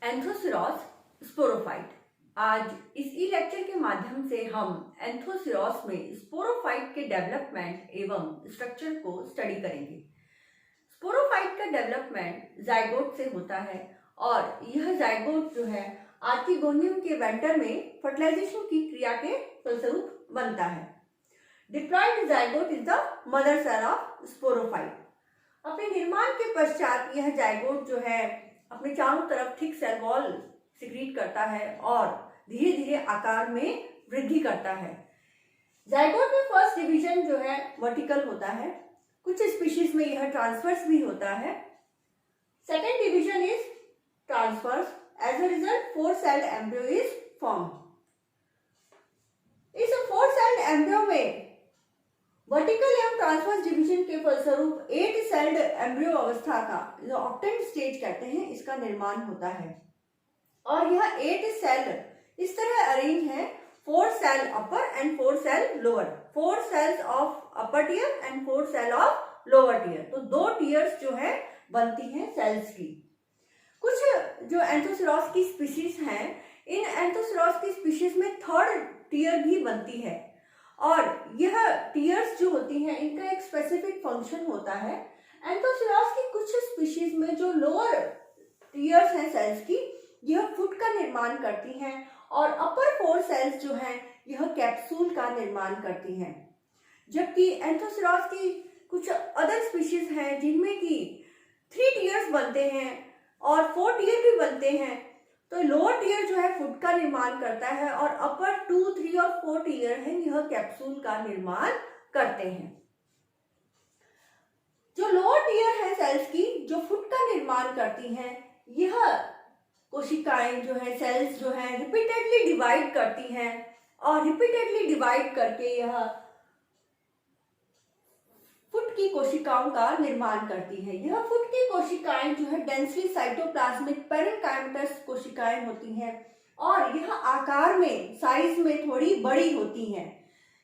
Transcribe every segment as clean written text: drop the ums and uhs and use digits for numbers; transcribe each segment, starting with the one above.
Anthoceros sporophyte. आज इस ई lecture के माध्यम से हम एंथोसिरोस में स्पोरोफाइट के डेवलपमेंट एवं स्ट्रक्चर को स्टडी करेंगे। स्पोरोफाइट का डेवलपमेंट जाइगोट से होता है और यह जाइगोट जो है आर्किगोनियम के वेंटर में फर्टिलाइजेशन की क्रिया के फलस्वरूप बनता है। Diploid zygote is the mother cell of sporophyte. अपने निर्माण के पश्चात यह जाइगोट जो है अपने चारों तरफ थिक सेल वॉल सिक्रीट करता है और धीरे धीरे आकार में वृद्धि करता है। जाइगोट में फर्स्ट डिवीजन जो है वर्टिकल होता है, कुछ स्पीशीज में यह ट्रांसवर्स भी होता है। Second division is transverse, as a result 4 celled embryo is form. इस 4 सेल्ड एम्ब्रियो में वर्टिकल एवं ट्रांसवर्स डिवीजन के फलस्वरूप 8 सेल्ड एम्ब्रियो अवस्था का जो ऑक्टेंट स्टेज कहते हैं इसका निर्माण होता है और यह 8 सेल इस तरह अरेंज है, 4 cell upper and 4 cell lower, 4 cells of upper tier and 4 cell of lower tier. तो 2 टियर्स जो है बनती हैं सेल्स की। कुछ जो एंथोसिरोस की स्पीशीज हैं, इन एंथोसिरोस की स्पीशीज में 3rd टियर भी बनती है और यह टियर्स जो होती हैं इनका एक स्पेसिफिक फंक्शन होता है। एंथोसिरोस की कुछ स्पीशीज में जो लोअर टियर्स हैं सेल्स की, यह फुट का निर्माण करती हैं और अपर 4 सेल्स जो हैं यह कैप्सूल का निर्माण करती हैं। जबकि एंथोसिरोस की कुछ अदर स्पीशीज हैं जिनमें कि 3 टियर्स बनते हैं और 4 टियर भी बनते हैं। तो लोअर टियर जो है फुट का निर्माण करता है और अपर 2, 3 और 4 टियर है यह कैप्सूल का निर्माण करते हैं। जो लोअर टियर है सेल्स की जो फुट का निर्माण करती हैं, यह कोशिकाएं जो है सेल्स जो है रिपीटेडली डिवाइड करती हैं और रिपीटेडली डिवाइड करके यह फुट की कोशिकाओं का निर्माण करती है। यह फुट की कोशिकाएं जो है डेंसली साइटोप्लाज्मिक पेरेन्काइमेटस कोशिकाएं होती हैं और यह आकार में साइज में थोड़ी बड़ी होती हैं।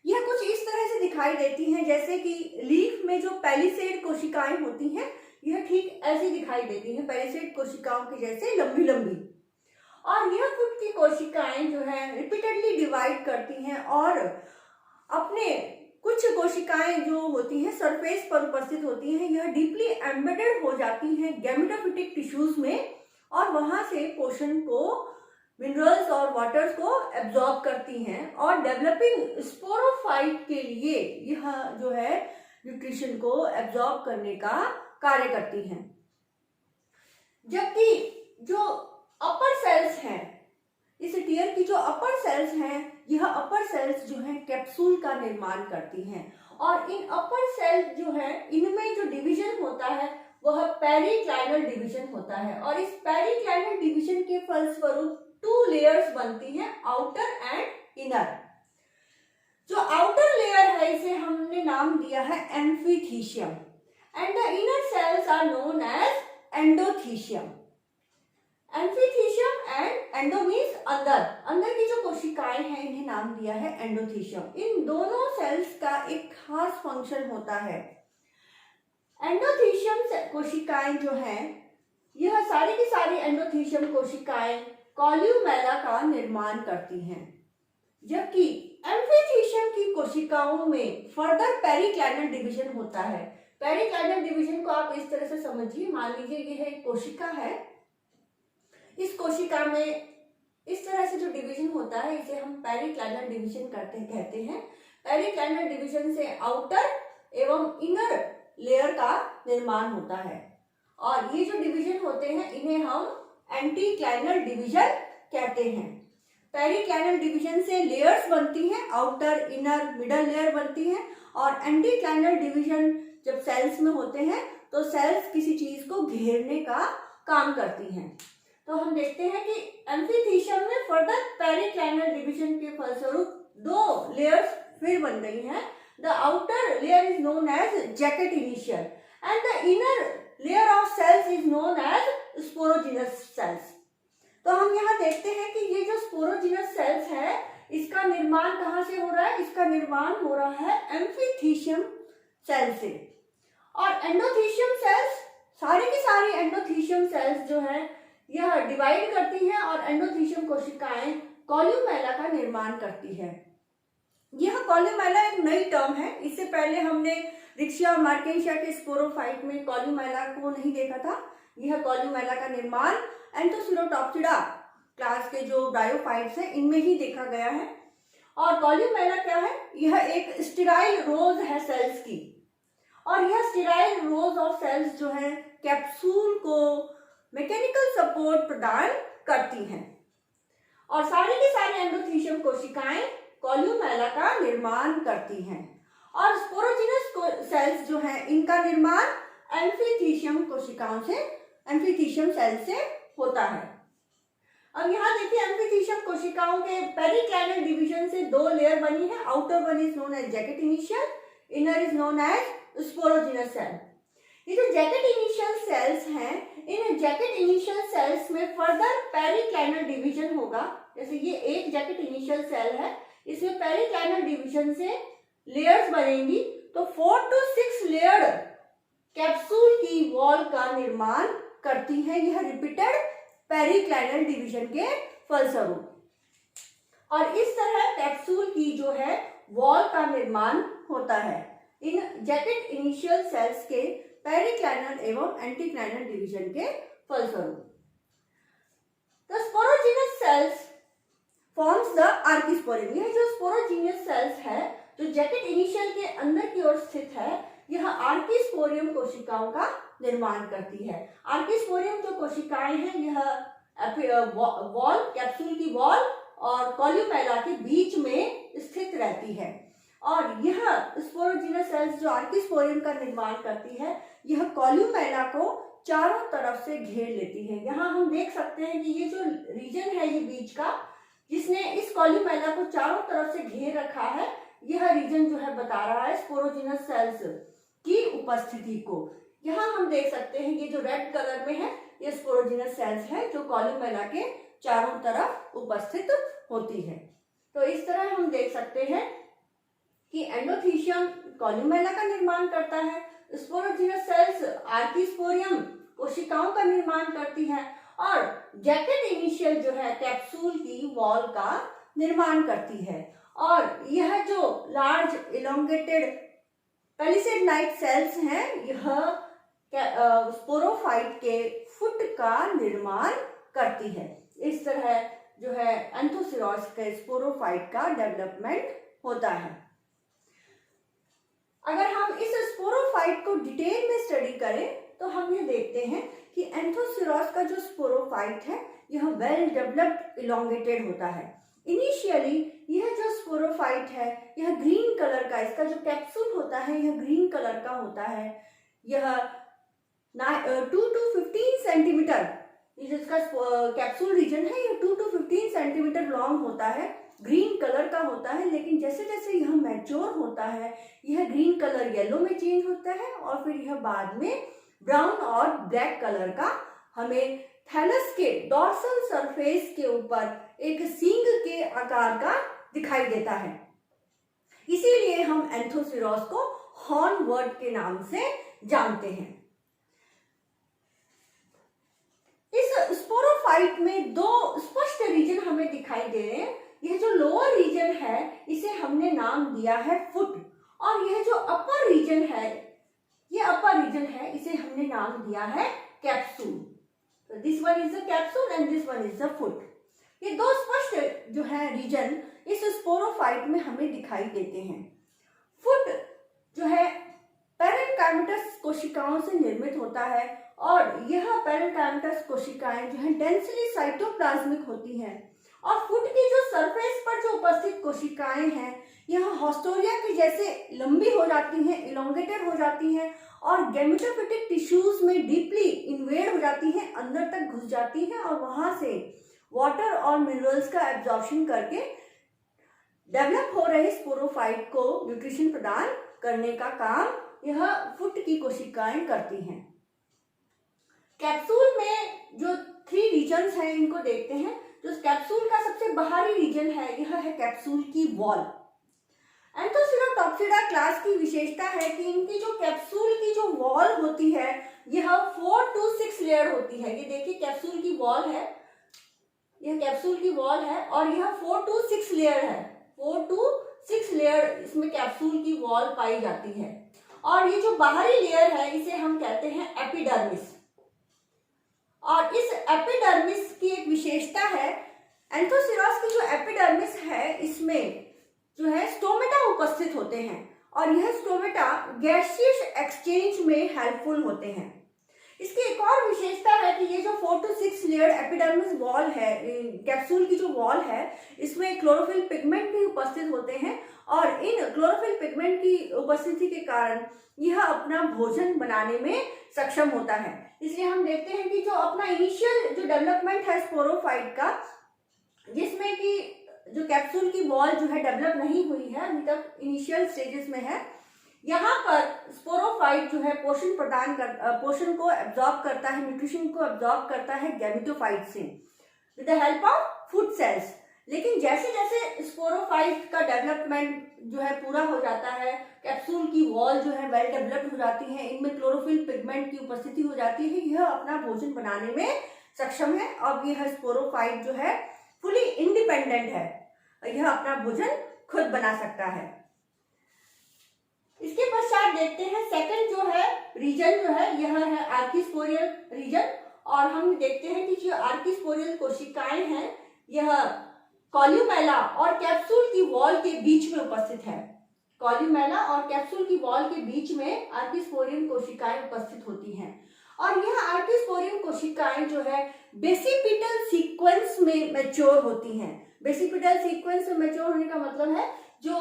यह कुछ इस तरह से दिखाई देती हैं जैसे कि लीफ में जो पैलिसेड कोशिकाएं होती हैं यह ठीक ऐसी दिखाई देती हैं, पैलिसेड कोशिकाओं के जैसे लंबी लंबी। और यह फुट की कोशिकाएं जो है रिपीटेडली डिवाइड करती हैं और अपने कुछ कोशिकाएं जो होती हैं सरफेस पर उपस्थित होती हैं, यह डीपली एम्बेडेड हो जाती हैं गैमेटोफिटिक टिश्यूज में और वहां से पोषण को, मिनरल्स और वाटर्स को एब्जॉर्ब करती हैं और डेवलपिंग स्पोरोफाइट के लिए यह जो है न्यूट्रिशन को एब्जॉर्ब करने का कार्य करती हैं। जबकि जो अपर सेल्स हैं, इस टियर की जो अपर सेल्स हैं, यह अपर सेल्स जो हैं कैप्सूल का निर्माण करती हैं और इन अपर सेल्स जो है इनमें जो डिवीजन होता है वह पेरिक्लाइनल डिवीजन होता है और इस पेरिक्लाइनल डिवीजन के फलस्वरूप 2 लेयर्स बनती हैं, आउटर एंड इनर। जो आउटर लेयर है इसे हमने नाम दिया है amphithecium and the inner cells are known as endothecium. Amphithecium and endo means अंदर, अंदर की जो कोशिकाएं हैं इन्हें नाम दिया है एंडोथीशियम। इन दोनों सेल्स का एक खास फंक्शन होता है। एंडोथीशियम कोशिकाएं जो हैं यह सारी की सारी एंडोथीशियम कोशिकाएं कॉल्यूमेला का निर्माण करती हैं, जबकि एम्फीथीशियम की कोशिकाओं में फर्दर पेरिक्लाइनल डिवीजन होता है। पेरिक्लाइनल डिवीजन को आप इस तरह से समझिए, मान लीजिए यह एक कोशिका है, इस कोशिका में इस तरह से जो डिवीजन होता है इसे हम पेरिक्लाइनल डिवीजन कहते हैं। पेरिक्लाइनल डिवीजन से आउटर एवं इनर लेयर का निर्माण होता है और ये जो डिवीजन होते हैं इन्हें हम एंटीक्लाइनल डिवीजन कहते हैं। पेरिक्लाइनल डिवीजन से लेयर्स बनती हैं, आउटर, इनर, मिडल लेयर बनती हैं और एंटीक्लाइनल डिवीजन जब सेल्स में होते हैं तो सेल्स किसी चीज को घेरने का काम करती हैं। तो हम देखते हैं कि एम्फीथीशियम में फर्दर पेरिक्लाइनल डिवीजन के फलस्वरूप 2 लेयर्स फिर बन गई हैं। The outer layer is known as jacket initial and the inner layer of cells is known as sporogenous cells. तो हम यहाँ देखते हैं कि ये जो स्पोरोजिनस सेल्स है इसका निर्माण कहाँ से हो रहा है? इसका निर्माण हो रहा है एम्फीथीशियम सेल से। और एंडोथीशियम सेल्स, सारी की सारी एंडोथीशियम सेल्स जो है यह डिवाइड करती हैं और एंडोथीशियम कोशिकाएं कॉल्यूमेला का निर्माण करती है। यह कॉल्यूमेला एक नई टर्म है। इससे पहले हमने रिक्शिया और मार्केशिया के स्पोरोफाइट में कॉल्यूमेला को नहीं देखा था। यह कॉल्यूमेला का निर्माण एंथोसिरोटॉप्सिडा क्लास के जो ब्रायोफाइट्स हैं इनमें ही देखा गया है। और कॉल्यूमेला क्या है? यह एक स्टेराइल रोज है सेल्स की, और यह स्टेराइल रोज ऑफ सेल्स जो है कैप्सूल को मैकेनिकल सपोर्ट प्रदान करती हैं, और सारी की सारी एंडोथीशियम कोशिकाएं कॉल्यूमेला का निर्माण करती हैं। और स्पोरोजिनस सेल्स जो हैं इनका निर्माण एम्फीथीशियम कोशिकाओं से, एम्फीथीशियम सेल से होता है। अब यहाँ देखिए एम्फीथीशियम कोशिकाओं के पेरिक्लाइनल डिवीजन से दो लेयर बनी है। Outer one is known as jacket initial, inner is known as sporogenous cell. ये जो जैकेट इनिशियल सेल्स हैं, इन जैकेट इनिशियल सेल्स में फर्दर पेरिक्लाइनल डिवीजन होगा। जैसे ये एक जैकेट इनिशियल सेल है, इसमें पेरिक्लाइनल डिवीजन से लेयर्स बनेंगी, तो 4 to 6 लेयर कैप्सूल की वॉल का निर्माण करती हैं। यह रिपीटेड पेरिक्लाइनल डिवीजन के फलस्वरूप। और इस तरह कैप्सूल की जो है वॉल का निर्माण होता है इन जैकेट इनिशियल सेल्स के पेरिक्लाइनल एवं एंटीक्लाइनल डिवीजन के फलस्वरूप। The sporogenous cells forms the archesporium. यह जो स्पोरोजिनस सेल्स है जो जैकेट इनिशियल के अंदर की ओर स्थित है, यह आर्किस्पोरियम कोशिकाओं का निर्माण करती है। आर्किस्पोरियम जो कोशिकाएं हैं यह वॉल, कैप्सूल की वॉल और कॉल्यूमेला के बीच में स्थित रहती है। और यह स्पोरोजिनस सेल्स जो आर्किस्पोरियम का निर्माण करती है, यह कॉल्यूमेला को चारों तरफ से घेर लेती है। यहाँ हम देख सकते हैं कि ये जो रीजन है ये बीच का, जिसने इस कॉल्यूमेला को चारों तरफ से घेर रखा है, यह रीजन जो है बता रहा है स्पोरोजिनस सेल्स की उपस्थिति को। यहाँ हम देख सकते हैं ये जो रेड कलर में है ये स्पोरोजिनस सेल्स है जो कॉल्यूमेला के चारों तरफ उपस्थित होती है। तो इस तरह हम देख सकते हैं कि एंडोथीशियम कॉल्यूमेला का निर्माण करता है, स्पोरोजिनस सेल्स आर्किस्पोरियम कोशिकाओं का निर्माण करती है, और जैकेट इनिशियल जो है कैप्सूल की वॉल का निर्माण करती है। और यह जो लार्ज इलोंगेटेड पेलिसेडनाइट सेल्स हैं, यह स्पोरोफाइट के फुट का निर्माण करती है। इस तरह जो है एंथोसिरोड्स के स्पोरोफाइट का डेवलपमेंट होता है। अगर हम इस स्पोरोफाइट को डिटेल में स्टडी करें तो हम ये देखते हैं कि एंथोसिरोड्स का जो स्पोरोफाइट है यह वेल डेवलप्ड इलोंगेटेड होता है। इनिशियली यह जो स्पोरोफाइट है यह ग्रीन कलर का, इसका जो कैप्सूल होता है यह ग्रीन कलर का होता है। यह 2 to 15 सेंटीमीटर, जिसका कैप्सूल रीजन है यह 2 to 15 सेंटीमीटर लॉन्ग होता है, ग्रीन कलर का होता है। लेकिन जैसे जैसे यह मैच्योर होता है यह ग्रीन कलर येलो में चेंज होता है, और फिर यह बाद में ब्राउन और ब्लैक कलर का हमें थैलस के डॉर्सल सरफेस के ऊपर एक सींग के आकार का दिखाई देता है। इसीलिए हम एंथोसिरोड्स को हॉर्न वर्ड के नाम से जानते हैं। इस स्पोरोफाइट में दो स्पष्ट रीजन हमें दिखाई दे रहे हैं। यह जो लोअर रीजन है इसे हमने नाम दिया है फुट, और यह जो अपर रीजन है, ये अपर रीजन है, इसे हमने नाम दिया है capsule. This one is the capsule and this one is the foot. ये दो स्पष्ट जो है रीजन इस स्पोरोफाइट में हमें दिखाई देते हैं। फुट जो है पैरेन्काइमेटस कोशिकाओं से निर्मित होता है, और यह पैरेन्काइमेटस कोशिकाएं जो है डेंसली साइटोप्लाज्मिक होती हैं। और फुट की जो सरफेस पर जो उपस्थित कोशिकाएं हैं यह हॉस्टोरिया के जैसे लंबी हो जाती हैं, इलोंगेटेड हो जाती हैं, और गैमेटोफिटिक टिश्यूज में डीपली इन्वेड हो जाती हैं, अंदर तक घुस जाती हैं, और वहां से वाटर और मिनरल्स का एब्जॉर्प्शन करके डेवलप हो रहे स्पोरोफाइट को न्यूट्रिशन प्रदान करने का काम यह फुट की कोशिकाएं करती हैं। कैप्सूल में जो 3 रीजन्स हैं इनको देखते हैं। जो कैप्सूल का सबसे बाहरी रीजन है यह है कैप्सूल की वॉल, एंथोसिरोटॉप्सिडा क्लास की विशेषता है कि इनकी जो कैप्सूल की जो वॉल होती है यह 4 to 6 लेयर होती है। ये देखिए कैप्सूल की वॉल है, यह कैप्सूल की वॉल है और यह 4 to 6 लेयर है। 4 to 6 लेयर इसमें कैप्सूल की वॉल पाई जाती है। और ये जो बाहरी लेयर है इसे हम कहते हैं एपिडर्मिस। और इस एपिडर्मिस की एक विशेषता है, एंथोसिरोस की जो एपिडर्मिस है इसमें जो है स्टोमेटा उपस्थित होते हैं और यह स्टोमेटा गैसियस एक्सचेंज में हेल्पफुल होते हैं। इसकी एक और विशेषता है कि ये जो 4 to 6 लेयर एपिडर्मिस वॉल है, कैप्सूल की जो वॉल है, इसमें क्लोरोफिल पिगमेंट भी उपस्थित होते हैं और इन क्लोरोफिल पिगमेंट की उपस्थिति के कारण यह अपना भोजन बनाने में सक्षम होता है। इसलिए हम देखते हैं कि जो अपना इनिशियल जो डेवलपमेंट है स्पोरोफाइट का, जिसमें कि जो कैप्सूल की वॉल जो है डेवलप नहीं हुई है, अभी तक इनिशियल स्टेजेस में है, यहाँ पर स्पोरोफाइट जो है पोषण को एब्जॉर्ब करता है, न्यूट्रिशन को एब्जॉर्ब करता है गैमेटोफाइट से with the help of food cells. लेकिन जैसे जैसे स्पोरोफाइट का डेवलपमेंट जो है पूरा हो जाता है, कैप्सूल की वॉल जो है वेल डेवलप्ड हो जाती है, इनमें क्लोरोफिल पिगमेंट की उपस्थिति हो जाती है, यह अपना भोजन बनाने में सक्षम है। अब यह स्पोरोफाइट जो है फुली इंडिपेंडेंट है, यह अपना भोजन खुद बना सकता है। इसके पश्चात देखते हैं सेकंड जो है रीजन जो है यह है आर्किस्पोरियल रीजन। और हम देखते हैं कि जो आर्किस्पोरियल कोशिकाएं हैं यह कॉल्यूमेला और कैप्सूल की वॉल के बीच में उपस्थित है। कॉल्यूमेला और कैप्सूल की वॉल के बीच में आर्किस्पोरियम कोशिकाएं उपस्थित होती हैं और यह आर्किस्पोरियम कोशिकाएं जो है बेसिपिटल सीक्वेंस में मैच्योर होती हैं। बेसिपिटल सीक्वेंस में मैच्योर होने का मतलब है जो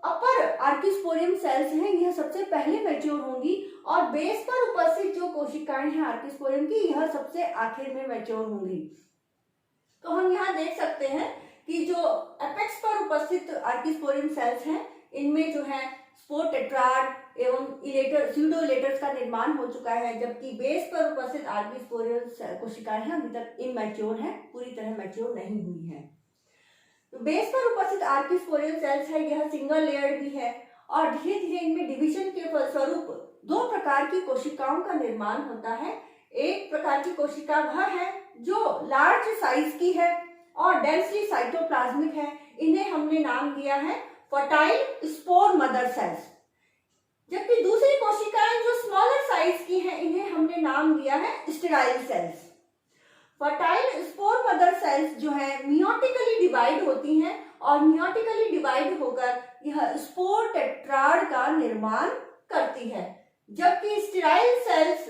अपर आर्किस्पोरियम सेल्स हैं यह सबसे पहले मैच्योर होंगी और बेस पर उपस्थित जो कोशिकाएं हैं आर्किस्पोरियम की यह सबसे आखिर में मैच्योर होंगी। तो हम यहाँ देख सकते हैं कि जो एपेक्स पर उपस्थित आर्किस्पोरियम सेल्स हैं इनमें जो है स्पोर टेट्राड एवं इलेटर स्यूडो इलेटर्स का निर्माण हो चुका है, जबकि बेस पर उपस्थित आर्किस्पोरियल कोशिकाएं हैं अभी तक इमैच्योर हैं, पूरी तरह मैच्योर नहीं हुई है। तो बेस पर उपस्थित आर्किस्पोरियल सेल्स है यह सिंगल लेयर्ड भी है और धीरे धीरे इनमें डिवीजन के फलस्वरूप दो प्रकार की कोशिकाओं का निर्माण होता है। एक प्रकार की कोशिका वह है जो लार्ज साइज की है और डेंसली साइटोप्लाज्मिक है, इन्हें हमने नाम दिया है फर्टाइल स्पोर मदर सेल्स। जबकि दूसरी कोशिकाएं जो स्मॉलर साइज की हैं इन्हें हमने नाम दिया है sterile cells. Fertile spore mother cells जो है मियोटिकली डिवाइड होती हैं और मियोटिकली डिवाइड होकर यह स्पोर टेट्राड का निर्माण करती है, जबकि स्टेराइल सेल्स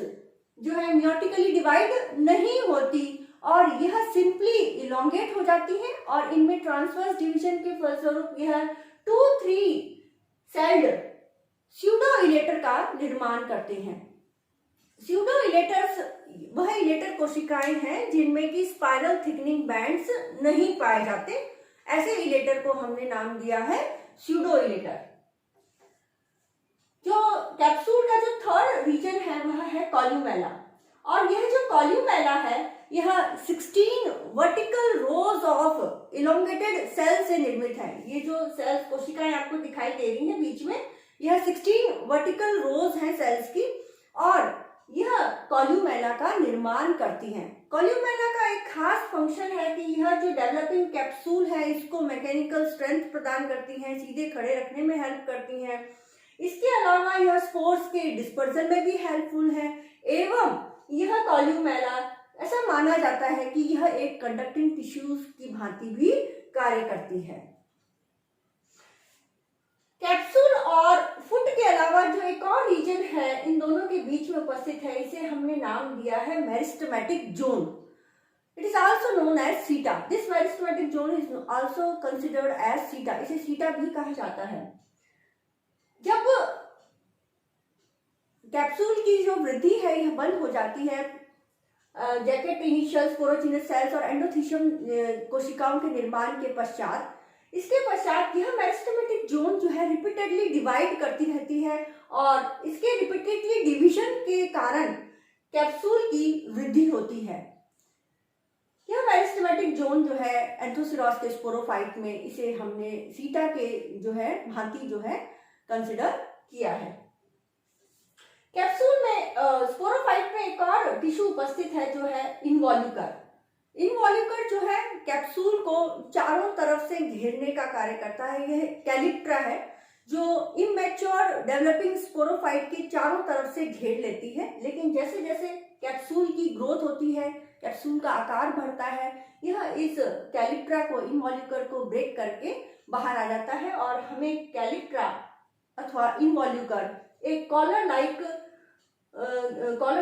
जो है मियोटिकली डिवाइड नहीं होती और यह सिंपली इलोंगेट हो जाती है और इनमें ट्रांसवर्स डिवीजन के फलस्वरूप यह 2-3 सेल्ड स्यूडो इलेटर का निर्माण करते हैं। स्यूडो इलेटर्स वह इलेटर कोशिकाएं हैं जिनमें की स्पाइरल थिकनिंग बैंड्स नहीं पाए जाते, ऐसे इलेटर को हमने नाम दिया है स्यूडो इलेटर। जो कैप्सूल का जो थर्ड रीजन है वह है कॉल्यूमेला और यह जो कॉल्यूमेला है यह 16 vertical rows of elongated cell से निर्मित है। ये जो सेल्स कोशिकाएं आपको दिखाई दे रही हैं बीच में, यह 16 वर्टिकल रोज हैं सेल्स की और यह कॉल्यूमेला का निर्माण करती हैं। कॉल्यूमेला का एक खास फंक्शन है कि यह जो डेवलपिंग कैप्सूल है इसको मैकेनिकल स्ट्रेंथ प्रदान करती हैं, सीधे खड़े रखने में हेल्प करती हैं। इसके अलावा यह स्पोर्स के डिस्पर्सन में भी हेल्पफुल है एवं यह कॉल्यूमेला ऐसा माना जाता है कि यह एक कंडक्टिंग टिश्यूज की भांति भी कार्य करती है। कैप्सूल और फुट के अलावा जो एक और रीजन है इन दोनों के बीच में उपस्थित है, इसे हमने नाम दिया है meristematic zone. It is also known as seta. This meristematic zone is also considered as seta. इसे सीटा भी कहा जाता है। जब कैप्सूल की जो वृद्धि है यह बंद हो जाती है, जैकेट इनिशियल स्पोरोजिनस सेल्स और एंडोथीशियम कोशिकाओं के निर्माण के पश्चात, इसके पश्चात यह मेरिस्टेमेटिक जोन जो है रिपीटेडली डिवाइड करती रहती है और इसके रिपीटेडली डिवीजन के कारण कैप्सूल की वृद्धि होती है। यह मेरिस्टेमेटिक जोन जो है एंथोसिरोस के स्पोरोफाइट में, इसे हमने सीटा के जो है भांति जो है कंसिडर किया है। कैप्सूल में स्पोरोफाइट में एक और टिश्यू उपस्थित है जो है इनवॉल्यूकर। इनवॉल्यूकर जो है कैप्सूल को चारों तरफ से घेरने का कार्य करता है। यह कैलिप्ट्रा है जो इमैच्योर डेवलपिंग स्पोरोफाइट के चारों तरफ से घेर लेती है, लेकिन जैसे जैसे कैप्सूल की ग्रोथ होती है, कैप्सूल का आकार बढ़ता है, यह इस कैलिप्ट्रा को, इनवॉल्यूकर को ब्रेक करके बाहर आ जाता है और हमें कैलिप्ट्रा अथवा इनवॉल्यूकर एक कॉलर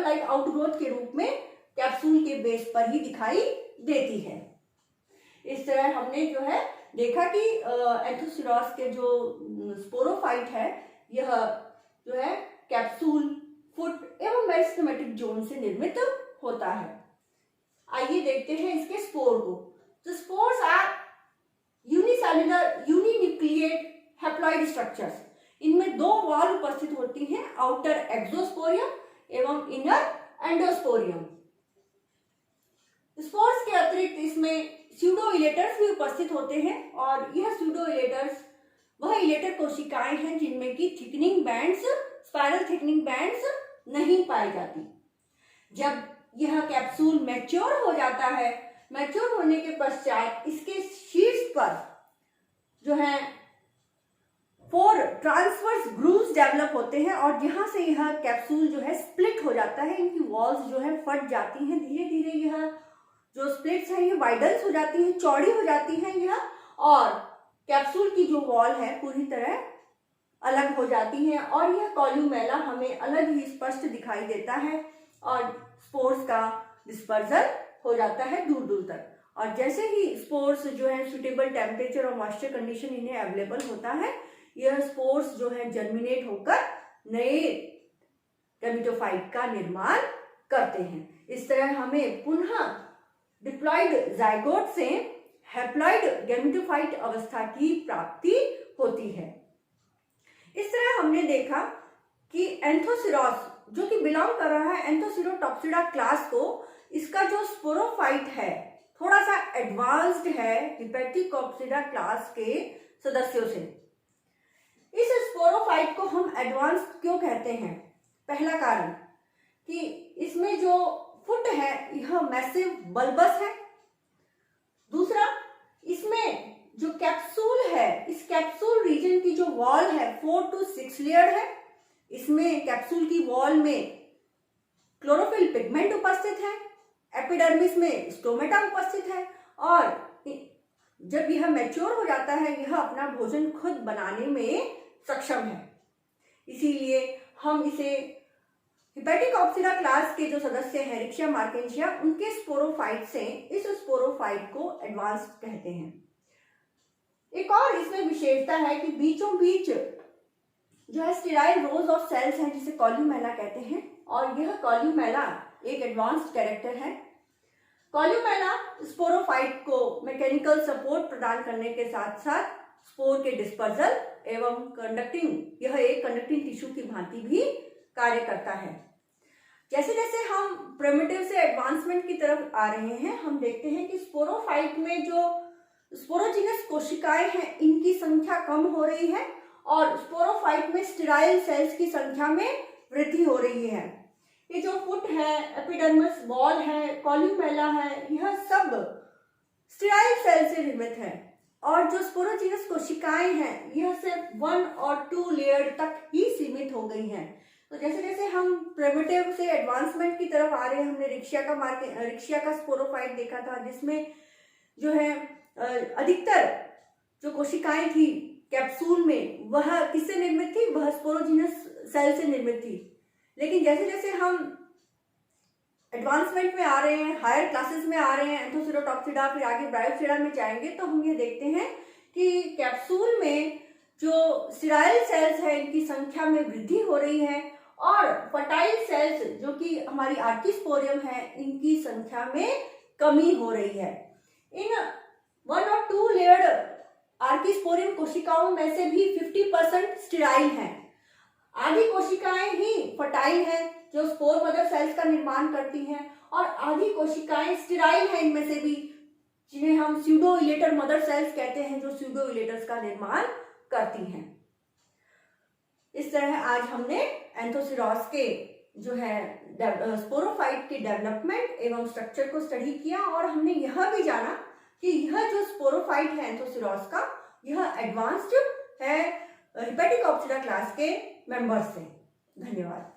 लाइक आउटग्रोथ के रूप में कैप्सूल के बेस पर ही दिखाई देती है। इस तरह हमने जो है देखा कि एंथोसिरोस के जो स्पोरोफाइट है, यह जो है कैप्सूल, फुट एवं मेरिस्टेमेटिक जोन से निर्मित होता है। आइए देखते हैं इसके स्पोर को। तो spores are unicellular uninucleate haploid structures. इनमें दो वॉल उपस्थित होती हैं, आउटर एक्सोस्पोरियम एवं इनर एंडोस्पोरियम। स्पोर्स के अतिरिक्त इसमें स्यूडो इलेटर्स भी उपस्थित होते हैं और यह स्यूडो इलेटर्स वह इलेटर कोशिकाएं हैं जिनमें की thickening bands, spiral thickening bands नहीं पाई जाती। जब यह कैप्सूल मैच्योर हो जाता है, मैच्योर होने के पश्चात इसके शीर्ष पर जो है 4 ट्रांसवर्स ग्रूव्स डेवलप होते हैं और जहां से यह कैप्सूल जो है स्प्लिट हो जाता है, इनकी वॉल्स जो है फट जाती हैं। धीरे धीरे यह जो स्प्लिट्स हैं ये वाइडल्स हो जाती हैं, चौड़ी हो जाती हैं यह, और कैप्सूल की जो वॉल है पूरी तरह अलग हो जाती है और यह कॉल्यूमेला हमें अलग ही स्पष्ट दिखाई देता है और स्पोर्स का डिस्पर्जल हो जाता है दूर दूर तक। और जैसे ही स्पोर्स जो है सुटेबल टेम्परेचर और मॉइस्चर कंडीशन इन्हें अवेलेबल होता है, यह स्पोर्स जो है जर्मिनेट होकर नए गैमेटोफाइट का निर्माण करते हैं। इस तरह हमें पुनः डिप्लॉइड जाइगोट से हैप्लॉइड गैमेटोफाइट अवस्था की प्राप्ति होती है। इस तरह हमने देखा कि एंथोसिरोस जो कि बिलोंग कर रहा है एंथोसिरोटॉप्सिडा क्लास को, इसका जो स्पोरोफाइट है थोड़ा सा एडवांस्ड है हिपैटिकोप्सिडा क्लास के सदस्यों से। इस स्पोरोफाइट को हम एडवांस क्यों कहते हैं? पहला कारण कि इसमें जो फुट है यह मैसिव बल्बस है। दूसरा, इसमें जो कैप्सूल है, इस कैप्सूल रीजन की जो वॉल है 4 to 6 लेयर है। इसमें कैप्सूल की वॉल में क्लोरोफिल पिगमेंट उपस्थित है, एपिडर्मिस में स्टोमेटा उपस्थित है और जब यह मैच्योर हो जाता है यह अपना भोजन खुद बनाने में सक्षम है। इसीलिए हम इसे हिपैटिकोप्सिडा क्लास के जो सदस्य हैं रिक्शिया मार्केंशिया, उनके स्पोरोफाइट से इस स्पोरोफाइट को एडवांस कहते हैं। एक और इसमें विशेषता है कि बीचों बीच जो है स्टेराइल रोज ऑफ सेल्स हैं जिसे कॉल्यूमेला कहते हैं और यह कॉल्यूमेला एक एडवांस्ड कैरेक्टर है। कॉल्यूमेला स्पोरोफाइट को मैकेनिकल सपोर्ट प्रदान करने के साथ साथ स्पोर के डिस्पर्जल एवं कंडक्टिंग, यह एक कंडक्टिंग टिश्यू की भांति भी कार्य करता है। जैसे जैसे हम प्रिमिटिव से एडवांसमेंट की तरफ आ रहे हैं, हम देखते हैं कि स्पोरोफाइट में जो स्पोरोजिनस कोशिकाएं हैं इनकी संख्या कम हो रही है और स्पोरोफाइट में स्टेराइल सेल्स की संख्या में वृद्धि हो रही है। ये जो फुट है, एपिडर्मिस वॉल है, कॉल्यूमेला है, यह सब स्टेराइल सेल से निर्मित है और जो स्पोरोजिनस कोशिकाएं हैं यह सिर्फ 1 और 2 लेयर तक ही सीमित हो गई हैं। तो जैसे जैसे हम प्रिमिटिव से एडवांसमेंट की तरफ आ रहे हैं, हमने रिक्शिया का स्पोरोफाइट देखा था जिसमें जो है अधिकतर जो कोशिकाएं थी कैप्सूल में वह किससे निर्मित थी? वह स्पोरोजिनस सेल से निर्मित थी। लेकिन जैसे जैसे हम एडवांसमेंट में आ रहे हैं, हायर क्लासेस में आ रहे हैं, एंथोसिरोटॉप्सिडा फिर आगे ब्रायोप्सिडा में जाएंगे, तो हम ये देखते हैं कि कैप्सूल में जो स्टेराइल सेल्स है इनकी संख्या में वृद्धि हो रही है और फर्टाइल सेल्स जो कि हमारी आर्किस्पोरियम है इनकी संख्या में कमी हो रही है। इन 1 और 2 लेयर्ड आर्किस्पोरियम कोशिकाओं में से भी 50% स्टेराइल हैं। आधी कोशिकाएं ही फर्टाइल हैं जो स्पोर मदर सेल्स का निर्माण करती हैं और आधी कोशिकाएं स्टेराइल हैं इनमें से भी, जिन्हें इलेटर मदर सेल्स कहते हैं जो स्यूडो इलेटर्स का निर्माण करती हैं। इस तरह आज हमने एंथोसिरोस के जो है स्पोरोफाइट के डेवलपमेंट एवं स्ट्रक्चर को स्टडी किया और हमने यह भी जाना कि यह जो स्पोरोफाइट है एंथोसिरोस का, यह एडवांस्ड है हेपेटिक ऑप्टेरा क्लास के मेंबर्स हैं। धन्यवाद।